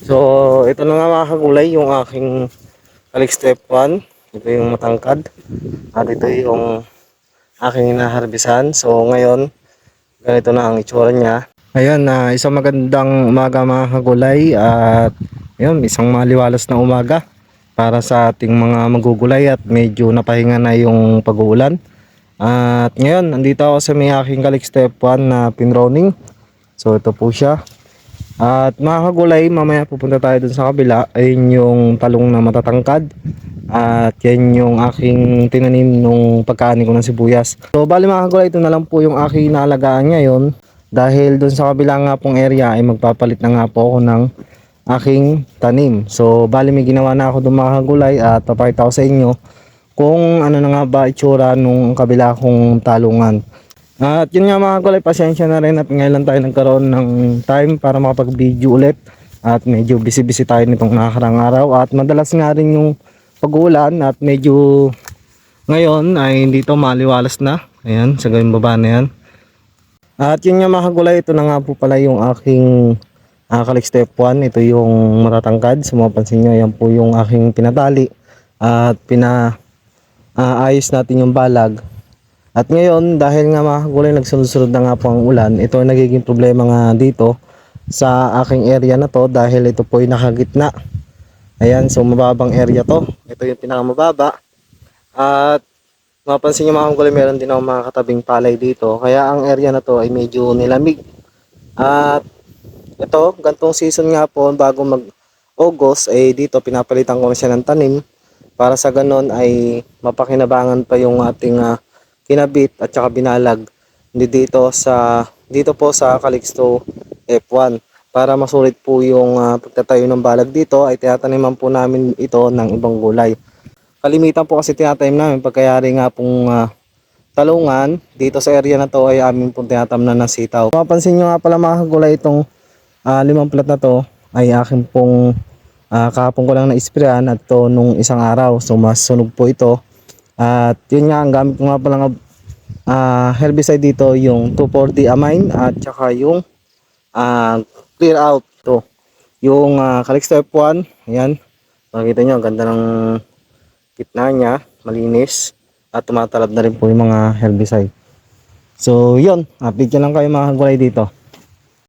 So, ito na nga mga kagulay, yung aking Alex Step 1. Ito yung matangkad. At ito yung aking inaharbisan. So, ngayon, ganito na ang itsura niya. Ayan, isang magandang umaga mga kagulay. At yun, isang maliwalas na umaga para sa ating mga magugulay at medyo napahinga na yung pag-uulan. At ngayon, nandito ako sa may aking Alex Step 1 na pinroning. So, ito po siya. At mga kagulay, mamaya pupunta tayo dun sa kabila. Ayun yung talong na matatangkad. At yan yung aking tinanim nung pagkaani ko ng sibuyas. So bali mga kagulay, ito na lang po yung aking inaalagaan ngayon. Dahil dun sa kabila nga pong area ay magpapalit na nga po ako ng aking tanim. So bali may ginawa na ako dun mga kagulay at papakita ko sa inyo kung ano na nga ba itsura nung kabila kong talungan. At yun nga mga kulay, pasensya na rin at ngayon lang tayo nagkaroon ng time para makapag-video ulit. At medyo busy-busy tayo nitong nakakarang araw. At madalas nga rin yung pag-uulan at medyo ngayon ay hindi to maliwalas na. Ayan, sa gawing baba na yan. At yun nga mga kulay, ito na nga po pala yung aking Alex Step 1. Ito yung matatangkad. So mapansin nyo, yan po yung aking pinatali. At ayos natin yung balag. At ngayon, dahil nga mga kagulay nagsunod-sunod na nga po ang ulan, ito ay nagiging problema nga dito sa aking area na to dahil ito po ay nakagitna. Ayan, so mababang area to. Ito yung pinakamababa. At mapansin nyo mga kagulay, meron din ako mga katabing palay dito. Kaya ang area na to ay medyo nilamig. At ito, gantong season nga po, bago mag-August, ay dito pinapalitan ko na siya ng tanim para sa ganon ay mapakinabangan pa yung ating kinabit at saka binalag dito po sa Calixto F1 para masulit po yung pagtatayo ng balag dito ay tinataniman po namin ito ng ibang gulay. Kalimitan po kasi tinatanim namin pagkayari nga pong talungan dito sa area na to ay amin pong tinatamnan ng sitaw. Mapansin nyo nga pala mga kagulay, itong limang plat na to ay akin pong kahapon ko lang na-sprayan at to nung isang araw, so mas sunog po ito. At yun nga, ang gamit ko nga pala herbicide dito yung 2,4-D amine at saka yung clear out to. Yung Calixto F1, ayan. Makikita nyo, ang ganda ng gitna niya, malinis. At tumatalab na rin po yung mga herbicide. So yun, update ko lang kayo mga kagulay dito.